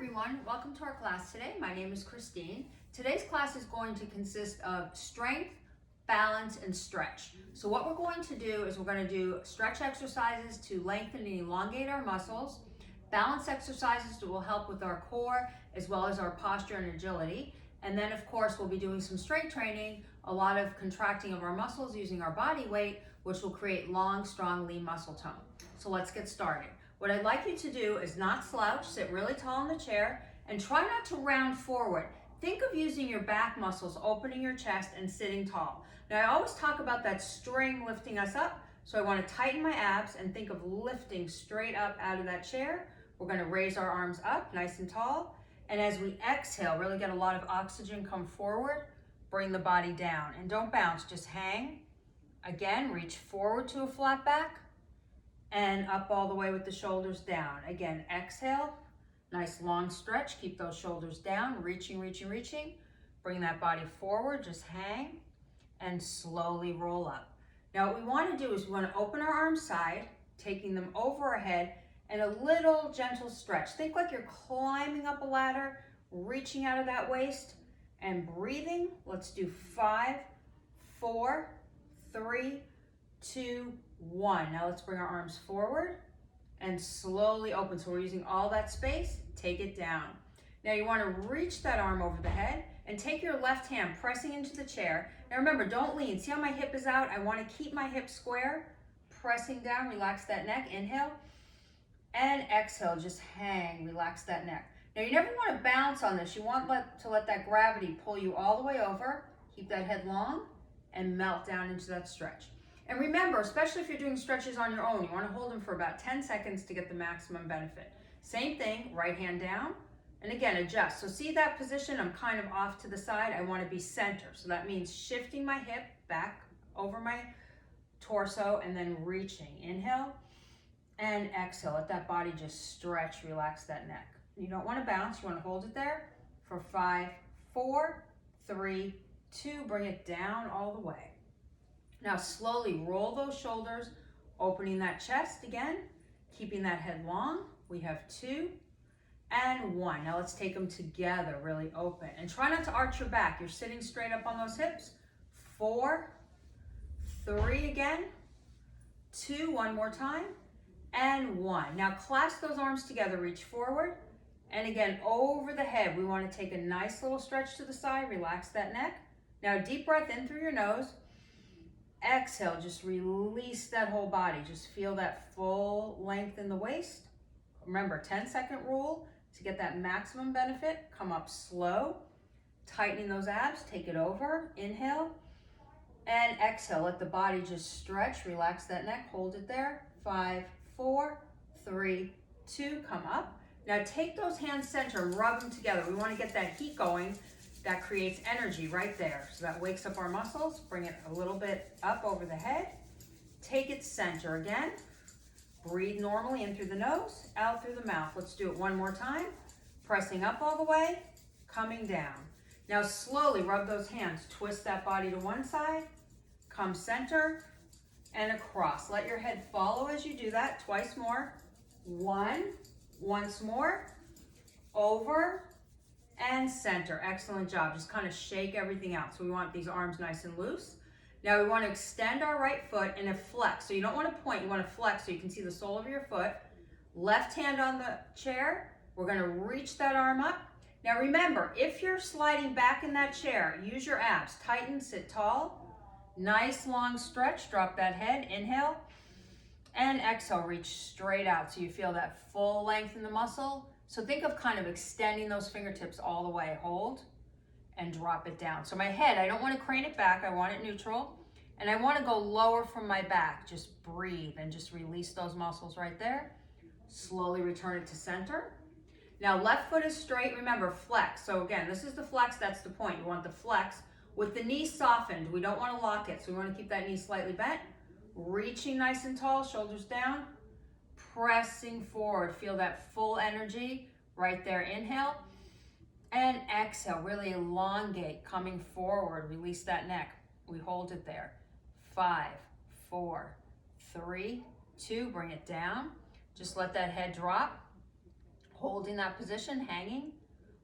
everyone, welcome to our class today. My name is Christine. Today's class is going to consist of strength, balance, and stretch. So what we're going to do is we're going to do stretch exercises to lengthen and elongate our muscles, balance exercises that will help with our core as well as our posture and agility. And then of course we'll be doing some strength training, a lot of contracting of our muscles using our body weight, which will create long, strong, lean muscle tone. So let's get started. What I'd like you to do is not slouch, sit really tall in the chair, and try not to round forward. Think of using your back muscles, opening your chest and sitting tall. Now I always talk about that string lifting us up, so I want to tighten my abs and think of lifting straight up out of that chair. We're going to raise our arms up nice and tall, and as we exhale, really get a lot of oxygen, come forward, bring the body down, and don't bounce, just hang. Again, reach forward to a flat back, and up all the way with the shoulders down. Again, exhale, nice long stretch, keep those shoulders down, reaching, reaching, reaching. Bring that body forward, just hang, and slowly roll up. Now what we want to do is we want to open our arms side, taking them over our head, and a little gentle stretch. Think like you're climbing up a ladder, reaching out of that waist, and breathing. Let's do 5, 4, 3, 2, 1. Now let's bring our arms forward and slowly open. So we're using all that space, take it down. Now you want to reach that arm over the head and take your left hand pressing into the chair. Now remember, don't lean. See how my hip is out? I want to keep my hip square, pressing down, relax that neck, inhale, and exhale, just hang, relax that neck. Now you never want to bounce on this. You want to let that gravity pull you all the way over, keep that head long, and melt down into that stretch. And remember, especially if you're doing stretches on your own, you want to hold them for about 10 seconds to get the maximum benefit. Same thing, right hand down, and again, adjust. So see that position? I'm kind of off to the side. I want to be center. So that means shifting my hip back over my torso and then reaching. Inhale and exhale. Let that body just stretch, relax that neck. You don't want to bounce. You want to hold it there for 5, 4, 3, 2. Bring it down all the way. Now slowly roll those shoulders, opening that chest again, keeping that head long. We have 2 and 1. Now let's take them together, really open. And try not to arch your back. You're sitting straight up on those hips. 4, 3 again, 2, one more time, and 1. Now clasp those arms together, reach forward, and again, over the head. We want to take a nice little stretch to the side, relax that neck. Now deep breath in through your nose. Exhale, just release that whole body. Just feel that full length in the waist. Remember, 10-second rule to get that maximum benefit. Come up slow, tightening those abs, take it over. Inhale and exhale. Let the body just stretch, relax that neck, hold it there. 5, 4, 3, 2, come up. Now take those hands center and rub them together. We want to get that heat going. That creates energy right there. So that wakes up our muscles. Bring it a little bit up over the head. Take it center again. Breathe normally in through the nose, out through the mouth. Let's do it one more time. Pressing up all the way, coming down. Now slowly rub those hands. Twist that body to one side. Come center and across. Let your head follow as you do that. Twice more. 1, once more. Over and center. Excellent job. Just kind of shake everything out. So we want these arms nice and loose. Now we want to extend our right foot in a flex. So you don't want to point, you want to flex so you can see the sole of your foot. Left hand on the chair. We're going to reach that arm up. Now remember, if you're sliding back in that chair, use your abs. Tighten, sit tall. Nice long stretch. Drop that head. Inhale and exhale. Reach straight out so you feel that full length in the muscle. So think of kind of extending those fingertips all the way. Hold and drop it down. So my head, I don't want to crane it back. I want it neutral. And I want to go lower from my back. Just breathe and just release those muscles right there. Slowly return it to center. Now left foot is straight. Remember, flex. So again, this is the flex. That's the point. You want the flex with the knee softened. We don't want to lock it. So we want to keep that knee slightly bent. Reaching nice and tall, shoulders down. Pressing forward, feel that full energy right there. Inhale and exhale, really elongate, coming forward, release that neck. We hold it there. 5, 4, 3, 2, bring it down. Just let that head drop. Holding that position, hanging,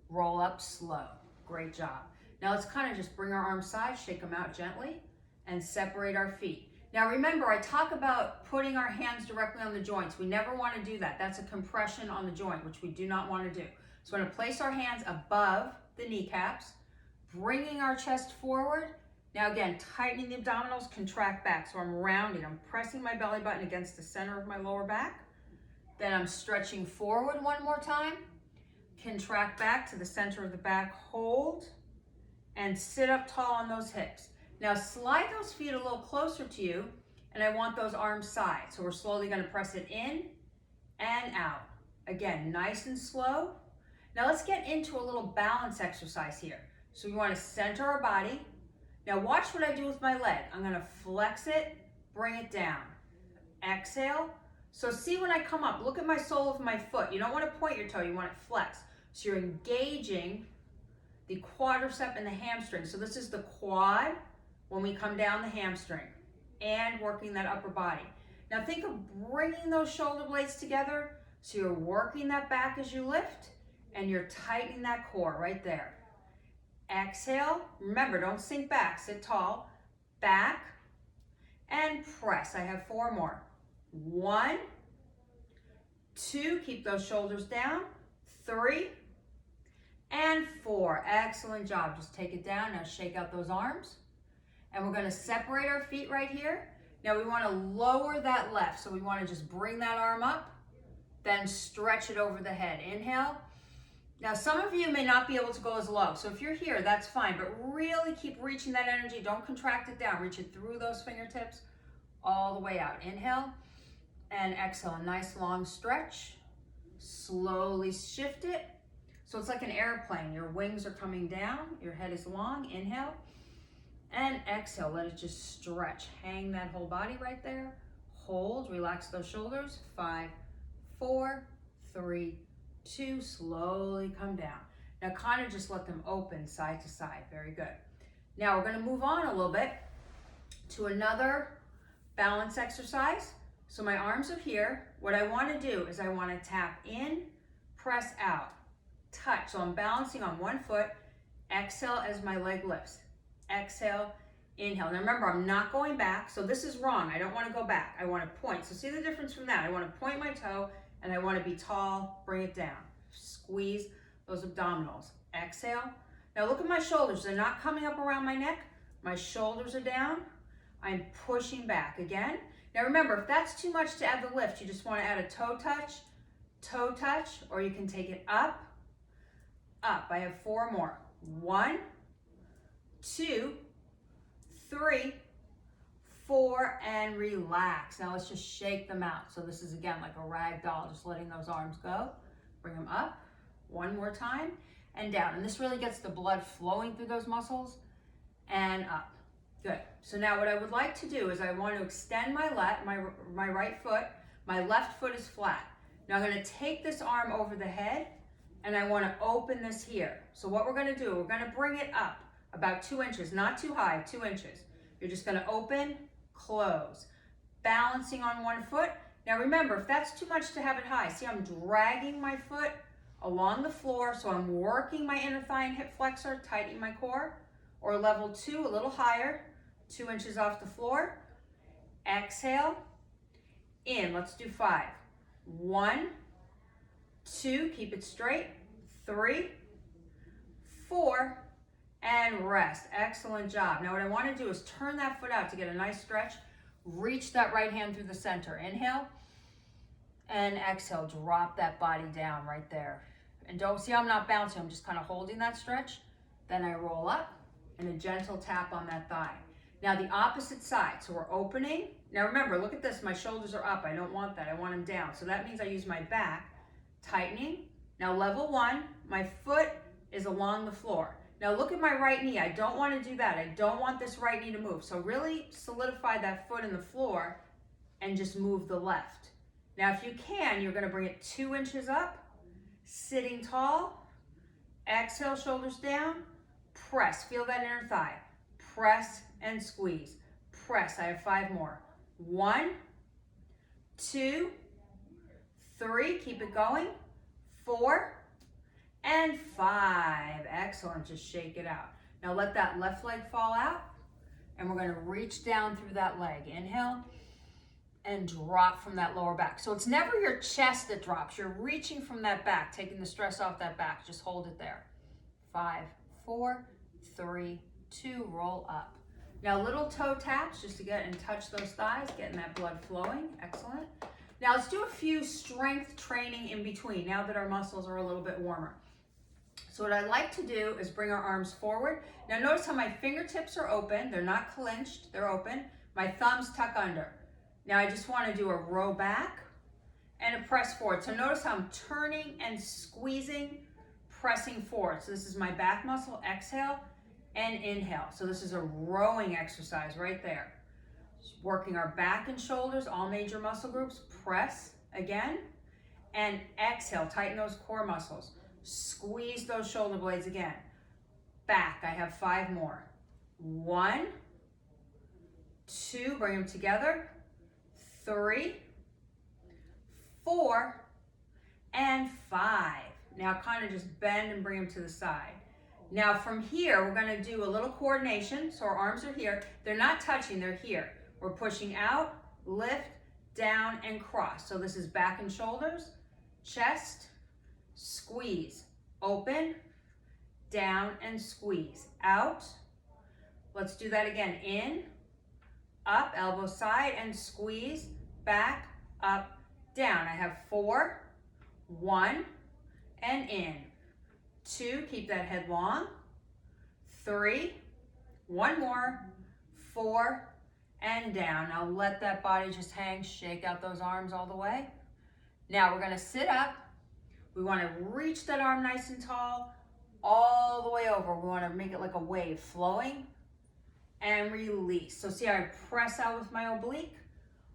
roll up slow. Great job. Now let's kind of just bring our arms side, shake them out gently, and separate our feet. Now remember, I talk about putting our hands directly on the joints. We never want to do that. That's a compression on the joint, which we do not want to do. So we're going to place our hands above the kneecaps, bringing our chest forward. Now again, tightening the abdominals, contract back. So I'm rounding, I'm pressing my belly button against the center of my lower back. Then I'm stretching forward one more time. Contract back to the center of the back, hold, and sit up tall on those hips. Now slide those feet a little closer to you, and I want those arms side. So we're slowly gonna press it in and out. Again, nice and slow. Now let's get into a little balance exercise here. So we wanna center our body. Now watch what I do with my leg. I'm gonna flex it, bring it down. Exhale. So see when I come up, look at my sole of my foot. You don't wanna point your toe, you want it flexed. So you're engaging the quadricep and the hamstring. So this is the quad when we come down the hamstring and working that upper body. Now think of bringing those shoulder blades together. So you're working that back as you lift and you're tightening that core right there. Exhale. Remember, don't sink back, sit tall. Back and press. I have 4 more. 1, 2, keep those shoulders down. 3, and 4. Excellent job. Just take it down. Now shake out those arms. And we're going to separate our feet right here. Now we want to lower that left. So we want to just bring that arm up, then stretch it over the head. Inhale. Now some of you may not be able to go as low. So if you're here, that's fine. But really keep reaching that energy. Don't contract it down. Reach it through those fingertips all the way out. Inhale and exhale. A nice long stretch. Slowly shift it. So it's like an airplane. Your wings are coming down. Your head is long. Inhale. And exhale, let it just stretch. Hang that whole body right there. Hold, relax those shoulders. 5, 4, 3, 2, slowly come down. Now kind of just let them open side to side. Very good. Now we're gonna move on a little bit to another balance exercise. So my arms are here. What I wanna do is I wanna tap in, press out, touch. So I'm balancing on one foot. Exhale as my leg lifts. Exhale, inhale. Now remember, I'm not going back, so this is wrong. I don't want to go back. I want to point. So see the difference from that? I want to point my toe, and I want to be tall, bring it down. Squeeze those abdominals. Exhale. Now look at my shoulders. They're not coming up around my neck. My shoulders are down. I'm pushing back again. Now remember, if that's too much to add the lift, you just want to add a toe touch, or you can take it up, up. I have 4 more. 1, 2, 3, 4, and relax. Now let's just shake them out. So this is again like a rag doll, just letting those arms go. Bring them up, 1 more time, and down. And this really gets the blood flowing through those muscles, and up. Good. So now what I would like to do is I want to extend my right foot. My left foot is flat. Now I'm going to take this arm over the head, and I want to open this here. So what we're going to do, we're going to bring it up about 2 inches, not too high, 2 inches. You're just gonna open, close, balancing on one foot. Now remember, if that's too much to have it high, see I'm dragging my foot along the floor, so I'm working my inner thigh and hip flexor, tightening my core, or level 2, a little higher, 2 inches off the floor. Exhale, in, let's do 5. 1, 2, keep it straight, 3, 4, and rest. Excellent job. Now what I want to do is turn that foot out to get a nice stretch. Reach that right hand through the center. Inhale and exhale. Drop that body down right there. And don't see how I'm not bouncing. I'm just kind of holding that stretch. Then I roll up and a gentle tap on that thigh. Now the opposite side. So we're opening. Now remember, look at this. My shoulders are up. I don't want that. I want them down. So that means I use my back. Tightening. Now level 1, my foot is along the floor. Now look at my right knee. I don't want to do that. I don't want this right knee to move. So really solidify that foot in the floor and just move the left. Now if you can, you're going to bring it 2 inches up, sitting tall. Exhale, shoulders down. Press. Feel that inner thigh. Press and squeeze. Press. I have 5 more. 1, 2, 3. Keep it going. 4, and 5. Excellent, just shake it out. Now let that left leg fall out, and we're gonna reach down through that leg. Inhale, and drop from that lower back. So it's never your chest that drops. You're reaching from that back, taking the stress off that back. Just hold it there. 5, 4, 3, 2, roll up. Now little toe taps just to get and touch those thighs, getting that blood flowing. Excellent. Now let's do a few strength training in between now that our muscles are a little bit warmer. So what I like to do is bring our arms forward. Now notice how my fingertips are open. They're not clenched, they're open. My thumbs tuck under. Now I just want to do a row back and a press forward. So notice how I'm turning and squeezing, pressing forward. So this is my back muscle, exhale and inhale. So this is a rowing exercise right there. Just working our back and shoulders, all major muscle groups. Press again and exhale, tighten those core muscles. Squeeze those shoulder blades again. Back, I have 5 more. 1, 2, bring them together. 3, 4, and 5. Now kind of just bend and bring them to the side. Now from here, we're gonna do a little coordination. So our arms are here. They're not touching, they're here. We're pushing out, lift, down, and cross. So this is back and shoulders, chest, squeeze, open, down, and squeeze. Out. Let's do that again. In, up, elbow side, and squeeze, back, up, down. I have 4, 1, and in. 2, keep that head long. 3, 1 more, 4, and down. Now let that body just hang, shake out those arms all the way. Now we're gonna sit up. We wanna reach that arm nice and tall, all the way over. We wanna make it like a wave, flowing, and release. So see how I press out with my oblique,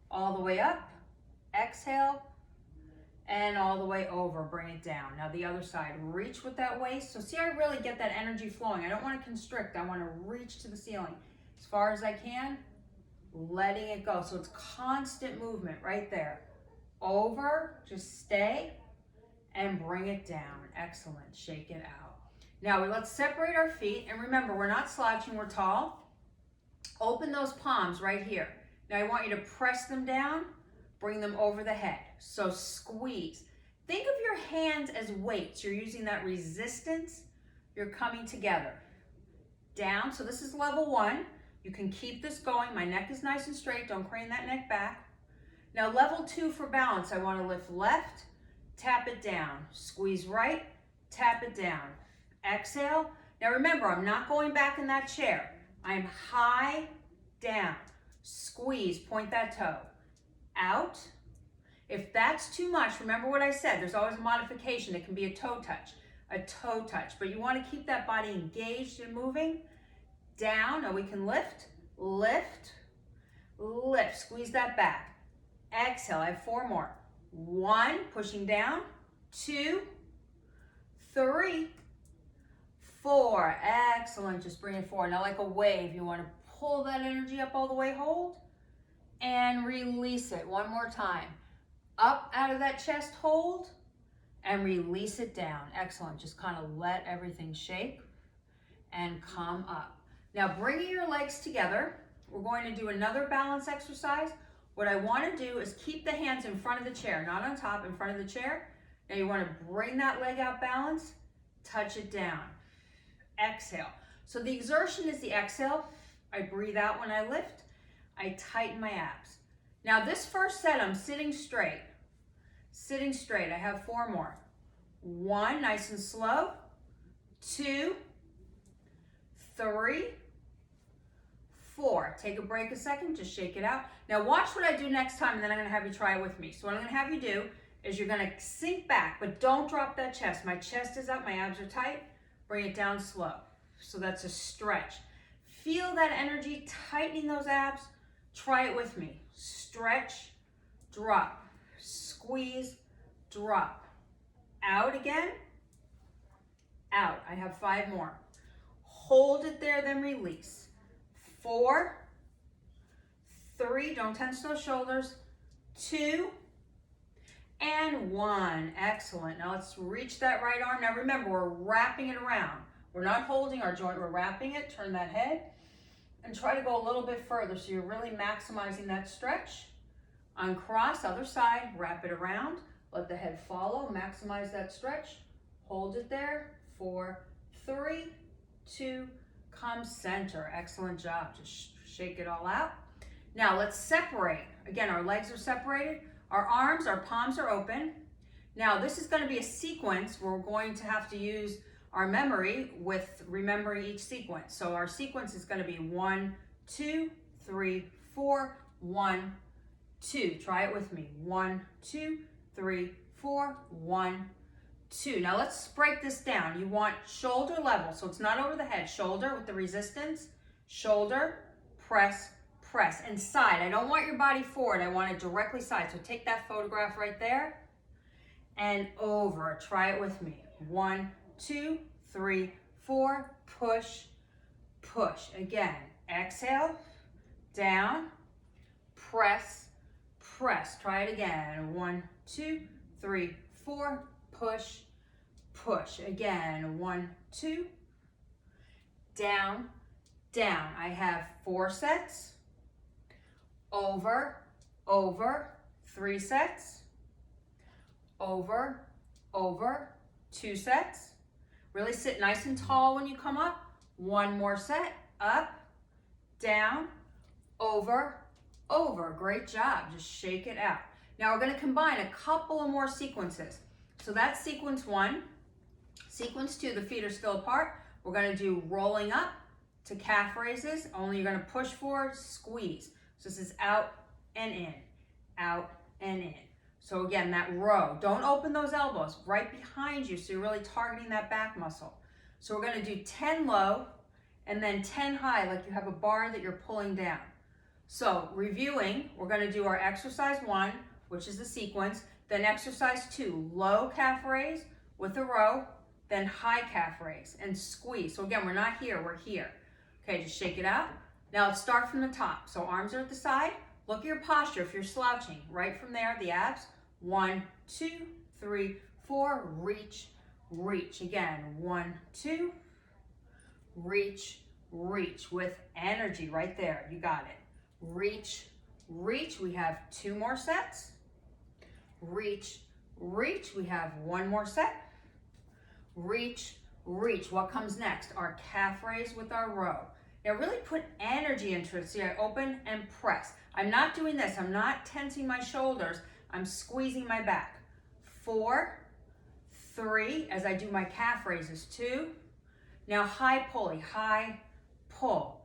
all the way up, exhale, and all the way over, bring it down. Now the other side, reach with that waist. So see how I really get that energy flowing. I don't wanna constrict, I wanna reach to the ceiling as far as I can, letting it go. So it's constant movement right there. Over, just stay, and bring it down. Excellent, shake it out. Now let's separate our feet, and remember, we're not slouching, we're tall. Open those palms right here. Now I want you to press them down, bring them over the head. So squeeze. Think of your hands as weights. You're using that resistance. You're coming together. Down, so this is level 1. You can keep this going. My neck is nice and straight. Don't crane that neck back. Now level 2 for balance. I want to lift left, tap it down. Squeeze right, tap it down. Exhale. Now remember, I'm not going back in that chair. I'm high, down. Squeeze, point that toe. Out. If that's too much, remember what I said, there's always a modification. It can be a toe touch, but you want to keep that body engaged and moving. Down, now we can lift, lift, lift, squeeze that back. Exhale, I have 4 more. 1, pushing down, 2, 3, 4, excellent, just bring it forward. Now like a wave, you want to pull that energy up all the way, hold, and release it. 1 more time. Up out of that chest, hold, and release it down. Excellent, just kind of let everything shake and come up. Now bringing your legs together, we're going to do another balance exercise. What I want to do is keep the hands in front of the chair, not on top, in front of the chair. Now you want to bring that leg out balance, touch it down. Exhale. So the exertion is the exhale. I breathe out when I lift. I tighten my abs. Now this first set, I'm sitting straight. Sitting straight. I have 4 more. 1, nice and slow. 2, 3, 4. Take a break a second, just shake it out. Now watch what I do next time, and then I'm gonna have you try it with me. So what I'm gonna have you do is you're gonna sink back, but don't drop that chest. My chest is up, my abs are tight. Bring it down slow. So that's a stretch. Feel that energy, tightening those abs. Try it with me. Stretch, drop, squeeze, drop. Out again, out. I have 5 more. Hold it there, then release. 4, 3, don't tense those shoulders. 2, and 1. Excellent. Now let's reach that right arm. Now remember, we're wrapping it around. We're not holding our joint, we're wrapping it. Turn that head and try to go a little bit further so you're really maximizing that stretch. Uncross, other side, wrap it around. Let the head follow, maximize that stretch. Hold it there. 4, 3, 2, come center. Excellent job. Just shake it all out. Now let's separate. Again, our legs are separated. Our arms, our palms are open. Now this is going to be a sequence where we're going to have to use our memory with remembering each sequence. So our sequence is going to be 1, 2, 3, 4, 1, 2. Try it with me. 1, 2, 3, 4, 1, 2. Now let's break this down. You want shoulder level, so it's not over the head. Shoulder with the resistance. Shoulder, press, press. And side. I don't want your body forward. I want it directly side. So take that photograph right there and over. Try it with me. 1, 2, 3, 4. Push, push. Again, exhale, down, press, press. Try it again. 1, 2, 3, 4. Push, push. Again, 1, 2. Down, down. I have 4 sets. Over, over. 3 sets. Over, over. 2 sets. Really sit nice and tall when you come up. 1 more set. Up, down, over, over. Great job. Just shake it out. Now we're going to combine a couple of more sequences. So that's sequence 1. Sequence 2, the feet are still apart. We're going to do rolling up to calf raises. Only you're going to push forward, squeeze. So this is out and in, out and in. So again, that row. Don't open those elbows right behind you so you're really targeting that back muscle. So we're going to do 10 low and then 10 high like you have a bar that you're pulling down. So reviewing, we're going to do our exercise 1, which is the sequence, then exercise 2, low calf raise with a row, then high calf raise and squeeze. So again, we're not here, we're here. Okay, just shake it out. Now let's start from the top. So arms are at the side. Look at your posture if you're slouching. Right from there, the abs. 1, 2, 3, 4, reach, reach. Again, 1, 2, reach, reach with energy right there. You got it. Reach, reach. We have 2 more sets. Reach, reach. We have 1 more set. Reach, reach. What comes next? Our calf raise with our row. Now really put energy into it. See, I open and press. I'm not doing this. I'm not tensing my shoulders. I'm squeezing my back. 4, 3, as I do my calf raises. 2. Now high pulley, high pull.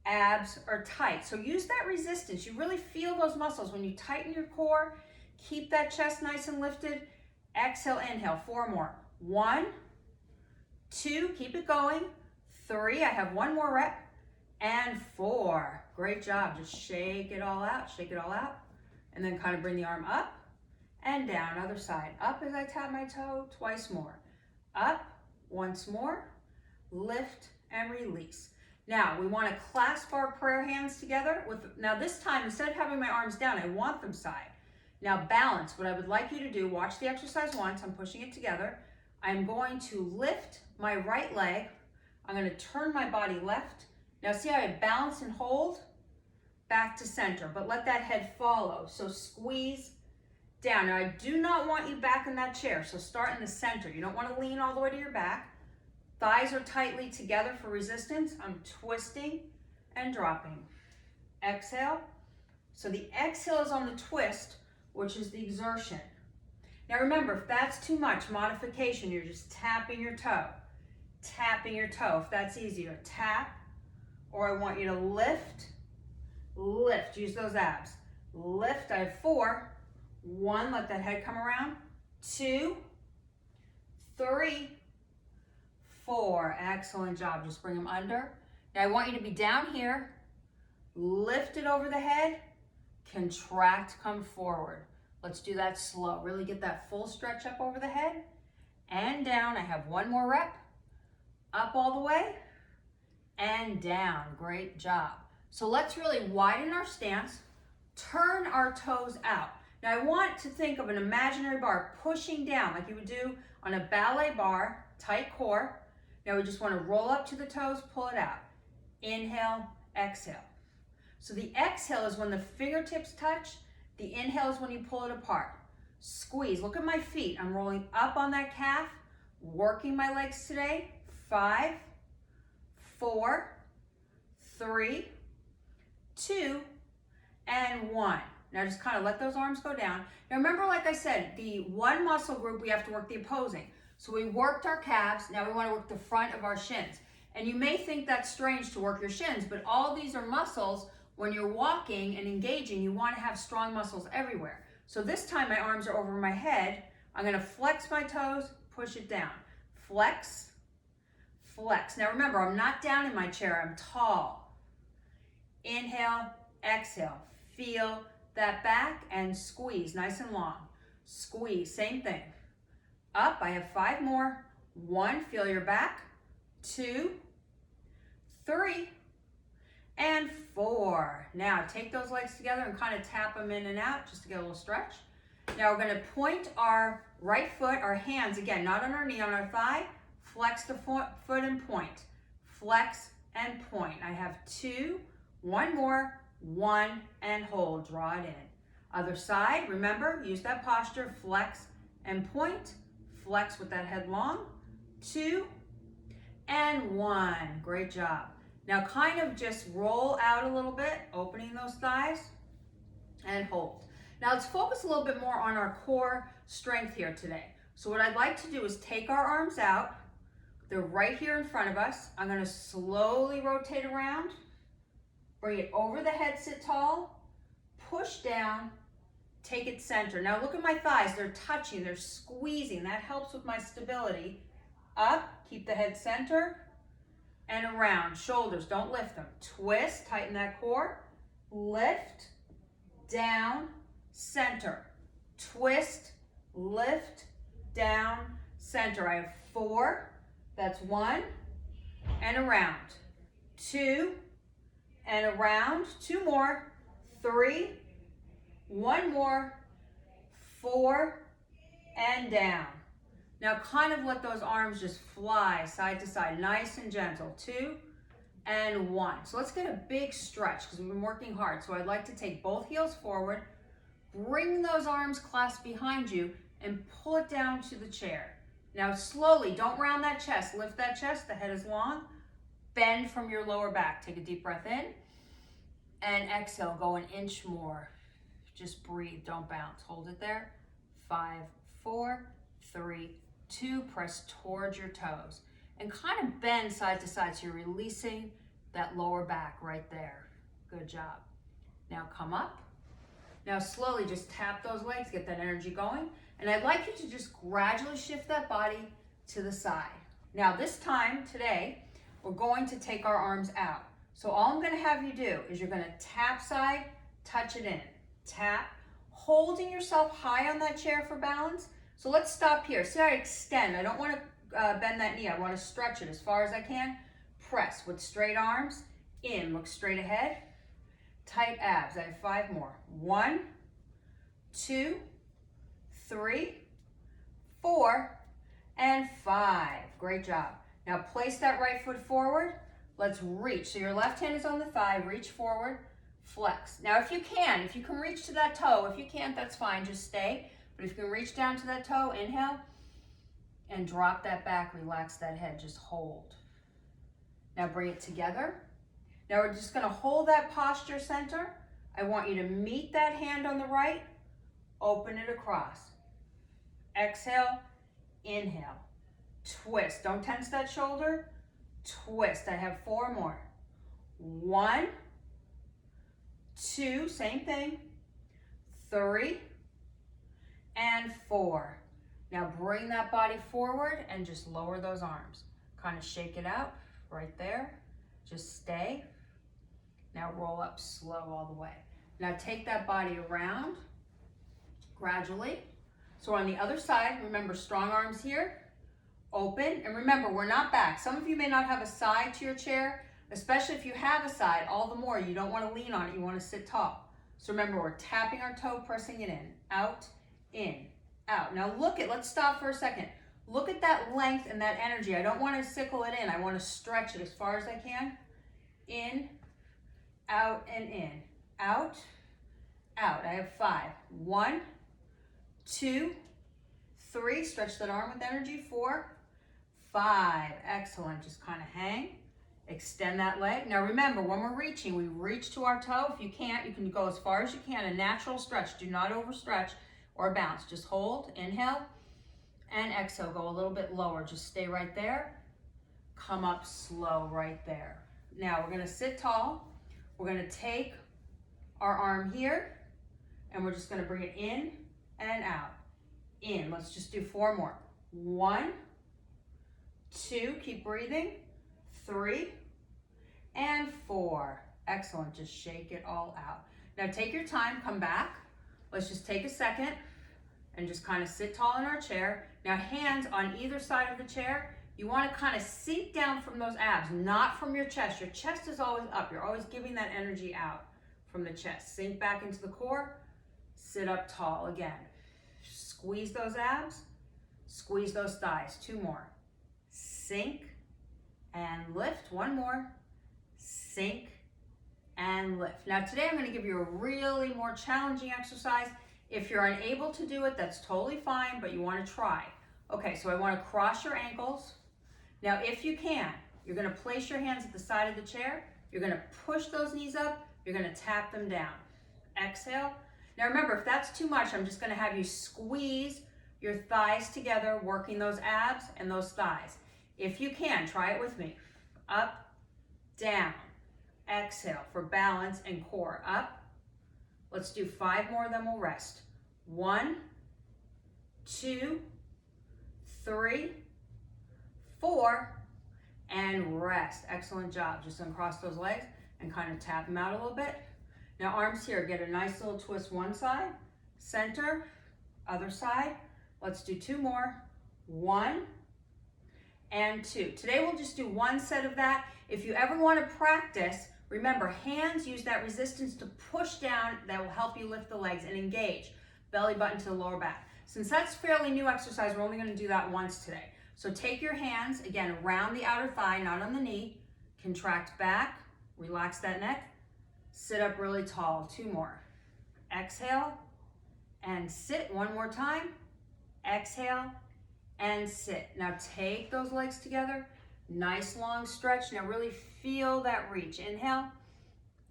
Abs are tight. So use that resistance. You really feel those muscles. When you tighten your core, keep that chest nice and lifted. Exhale, inhale. 4 more. 1, 2, keep it going. 3, I have 1 more rep. And 4. Great job. Just shake it all out. Shake it all out. And then kind of bring the arm up and down. Other side. Up as I tap my toe. Twice more. Up. Once more. Lift and release. Now we want to clasp our prayer hands together. Now this time, instead of having my arms down, I want them side. Now balance. What I would like you to do, watch the exercise once. I'm pushing it together. I'm going to lift my right leg. I'm going to turn my body left. Now see how I balance and hold? Back to center, but let that head follow. So squeeze down. Now I do not want you back in that chair, so start in the center. You don't want to lean all the way to your back. Thighs are tightly together for resistance. I'm twisting and dropping. Exhale. So the exhale is on the twist, which is the exertion. Now remember, if that's too much, modification, you're just tapping your toe. Tapping your toe, if that's easier. Tap, or I want you to lift, lift. Use those abs. Lift, I have 4. 1, let that head come around. 2, 3, 4. Excellent job. Just bring them under. Now I want you to be down here. Lift it over the head. Contract, come forward. Let's do that slow. Really get that full stretch up over the head and down. I have 1 more rep. Up all the way and down. Great job. So let's really widen our stance. Turn our toes out. Now I want to think of an imaginary bar pushing down like you would do on a ballet bar, tight core. Now we just want to roll up to the toes, pull it out. Inhale, exhale. So the exhale is when the fingertips touch. The inhale is when you pull it apart. Squeeze. Look at my feet. I'm rolling up on that calf, working my legs today. 5, 4, 3, 2, and 1. Now just kind of let those arms go down. Now remember, like I said, the one muscle group, we have to work the opposing. So we worked our calves. Now we want to work the front of our shins. And you may think that's strange to work your shins, but all these are muscles. When you're walking and engaging, you want to have strong muscles everywhere. So this time my arms are over my head. I'm going to flex my toes, push it down. Flex, flex. Now remember, I'm not down in my chair, I'm tall. Inhale, exhale. Feel that back and squeeze, nice and long. Squeeze, same thing. Up, I have 5 more. 1, feel your back. 2, 3, and 4. Now take those legs together and kind of tap them in and out just to get a little stretch. Now we're going to point our right foot, our hands, again, not on our knee, on our thigh. Flex the foot and point. Flex and point. I have 2, 1 more, 1, and hold. Draw it in. Other side, remember, use that posture. Flex and point. Flex with that head long. 2, and 1. Great job. Now kind of just roll out a little bit, opening those thighs, and hold. Now let's focus a little bit more on our core strength here today. So what I'd like to do is take our arms out. They're right here in front of us. I'm going to slowly rotate around, bring it over the head, sit tall, push down, take it center. Now look at my thighs. They're touching, they're squeezing. That helps with my stability. Up, keep the head center, and around. Shoulders, don't lift them. Twist, tighten that core. Lift, down, center. Twist, lift, down, center. I have 4, that's 1, and around. 2, and around. 2 more. 3, 1 more. 4, and down. Now kind of let those arms just fly side to side, nice and gentle. 2 and 1. So let's get a big stretch because we've been working hard. So I'd like to take both heels forward, bring those arms clasped behind you, and pull it down to the chair. Now slowly, don't round that chest. Lift that chest, the head is long. Bend from your lower back. Take a deep breath in. And exhale, go an inch more. Just breathe, don't bounce. Hold it there. 5, 4, 3, 2, press towards your toes. And kind of bend side to side so you're releasing that lower back right there. Good job. Now come up. Now slowly just tap those legs, get that energy going. And I'd like you to just gradually shift that body to the side. Now this time, today, we're going to take our arms out. So all I'm gonna have you do is you're gonna tap side, touch it in. Tap, holding yourself high on that chair for balance. So let's stop here. See how I extend. I don't want to bend that knee. I want to stretch it as far as I can. Press with straight arms. In, look straight ahead. Tight abs. I have 5 more. 1, 2, 3, 4, and 5. Great job. Now place that right foot forward. Let's reach. So your left hand is on the thigh. Reach forward. Flex. Now if you can reach to that toe. If you can't, that's fine. Just stay. But if you can reach down to that toe, inhale, and drop that back, relax that head, just hold. Now bring it together. Now we're just gonna hold that posture center. I want you to meet that hand on the right, open it across. Exhale, inhale, twist. Don't tense that shoulder, twist. I have 4 more. 1, 2, same thing, 3, and 4. Now bring that body forward and just lower those arms. Kind of shake it out right there. Just stay. Now roll up slow all the way. Now take that body around gradually. So on the other side, remember strong arms here, open. And remember, we're not back. Some of you may not have a side to your chair, especially if you have a side, all the more. You don't want to lean on it, you want to sit tall. So remember, we're tapping our toe, pressing it in, out. Now let's stop for a second. Look at that length and that energy. I don't want to sickle it in. I want to stretch it as far as I can. In, out, and in. Out, out. I have 5. 1, 2, 3. Stretch that arm with energy. 4, 5. Excellent. Just kind of hang. Extend that leg. Now remember, when we're reaching, we reach to our toe. If you can't, you can go as far as you can. A natural stretch. Do not overstretch or bounce. Just hold. Inhale and exhale. Go a little bit lower. Just stay right there. Come up slow right there. Now we're going to sit tall. We're going to take our arm here and we're just going to bring it in and out. In. Let's just do 4 more. 1, 2. Keep breathing. 3 and 4. Excellent. Just shake it all out. Now take your time. Come back. Let's just take a second and just kind of sit tall in our chair. Now hands on either side of the chair. You want to kind of seep down from those abs, not from your chest. Your chest is always up. You're always giving that energy out from the chest. Sink back into the core. Sit up tall again. Squeeze those abs. Squeeze those thighs. 2 more. Sink and lift. 1 more. Sink and lift. Now today I'm going to give you a really more challenging exercise. If you're unable to do it, that's totally fine, but you want to try. Okay, so I want to cross your ankles. Now if you can, you're going to place your hands at the side of the chair. You're going to push those knees up. You're going to tap them down. Exhale. Now remember, if that's too much, I'm just going to have you squeeze your thighs together, working those abs and those thighs. If you can, try it with me. Up, down. Exhale for balance and core. Up. Let's do 5 more, then we'll rest. 1, 2, 3, 4, and rest. Excellent job. Just uncross those legs and kind of tap them out a little bit. Now arms here, get a nice little twist one side, center, other side. Let's do 2 more. 1 and 2. Today we'll just do 1 set of that. If you ever want to practice, remember, hands use that resistance to push down. That will help you lift the legs and engage. Belly button to the lower back. Since that's fairly new exercise, we're only going to do that once today. So take your hands, again, around the outer thigh, not on the knee. Contract back, relax that neck. Sit up really tall. 2 more. Exhale and sit. 1 more time. Exhale and sit. Now take those legs together. Nice long stretch. Now really feel that reach. Inhale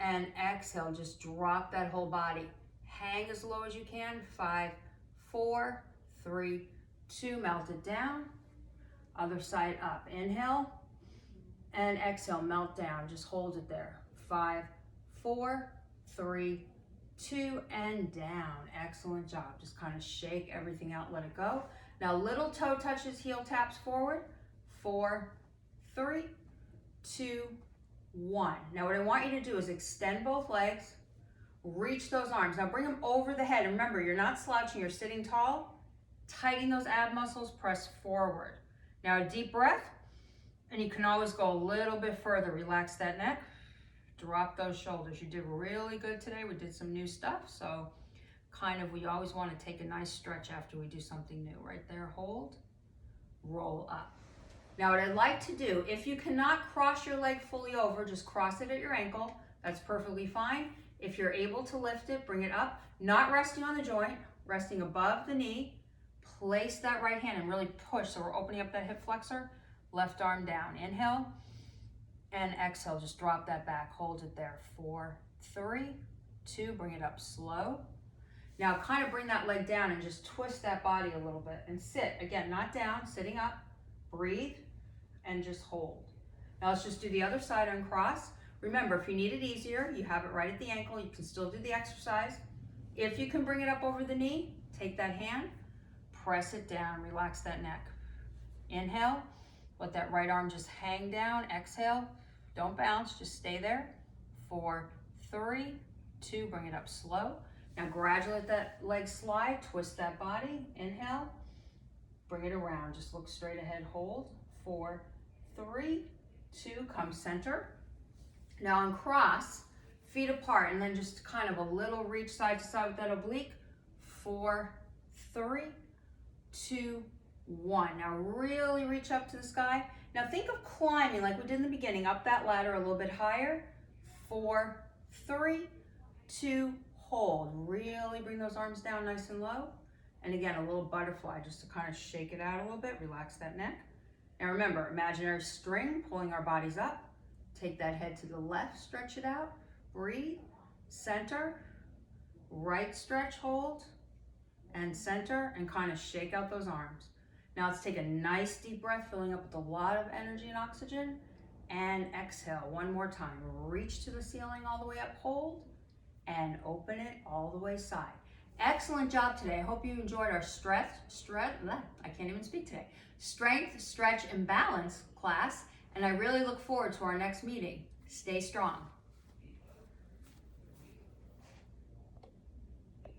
and exhale. Just drop that whole body. Hang as low as you can. 5, 4, 3, 2. Melt it down. Other side up. Inhale and exhale. Melt down. Just hold it there. 5, 4, 3, 2, and down. Excellent job. Just kind of shake everything out. Let it go. Now little toe touches, heel taps forward. 4, 3, 2, 1. Now what I want you to do is extend both legs, reach those arms. Now bring them over the head. And remember, you're not slouching, you're sitting tall. Tighten those ab muscles, press forward. Now a deep breath, and you can always go a little bit further. Relax that neck, drop those shoulders. You did really good today. We did some new stuff, so we always want to take a nice stretch after we do something new. Right there, hold, roll up. Now what I'd like to do, if you cannot cross your leg fully over, just cross it at your ankle. That's perfectly fine. If you're able to lift it, bring it up, not resting on the joint, resting above the knee. Place that right hand and really push. So we're opening up that hip flexor. Left arm down. Inhale and exhale. Just drop that back. Hold it there. 4, 3, 2. Bring it up slow. Now kind of bring that leg down and just twist that body a little bit and sit. Again, not down, sitting up. Breathe and just hold. Now let's just do the other side, uncross. Remember, if you need it easier, you have it right at the ankle. You can still do the exercise. If you can bring it up over the knee, take that hand, press it down, relax that neck. Inhale, let that right arm just hang down. Exhale, don't bounce, just stay there. 4, 3, 2, bring it up slow. Now gradually let that leg slide, twist that body. Inhale, bring it around, just look straight ahead, hold. 4, 3, 2, come center. Now uncross, feet apart, and then just kind of a little reach side to side with that oblique. 4, 3, 2, 1. Now really reach up to the sky. Now think of climbing like we did in the beginning, up that ladder a little bit higher. 4, 3, 2, hold. Really bring those arms down nice and low. And again, a little butterfly just to kind of shake it out a little bit, relax that neck. Now remember, imaginary string, pulling our bodies up. Take that head to the left, stretch it out. Breathe, center, right stretch, hold, and center, and kind of shake out those arms. Now let's take a nice deep breath, filling up with a lot of energy and oxygen, and exhale one more time. Reach to the ceiling all the way up, hold, and open it all the way side. Excellent job today. I hope you enjoyed our strength, stretch, and balance class, and I really look forward to our next meeting. Stay strong.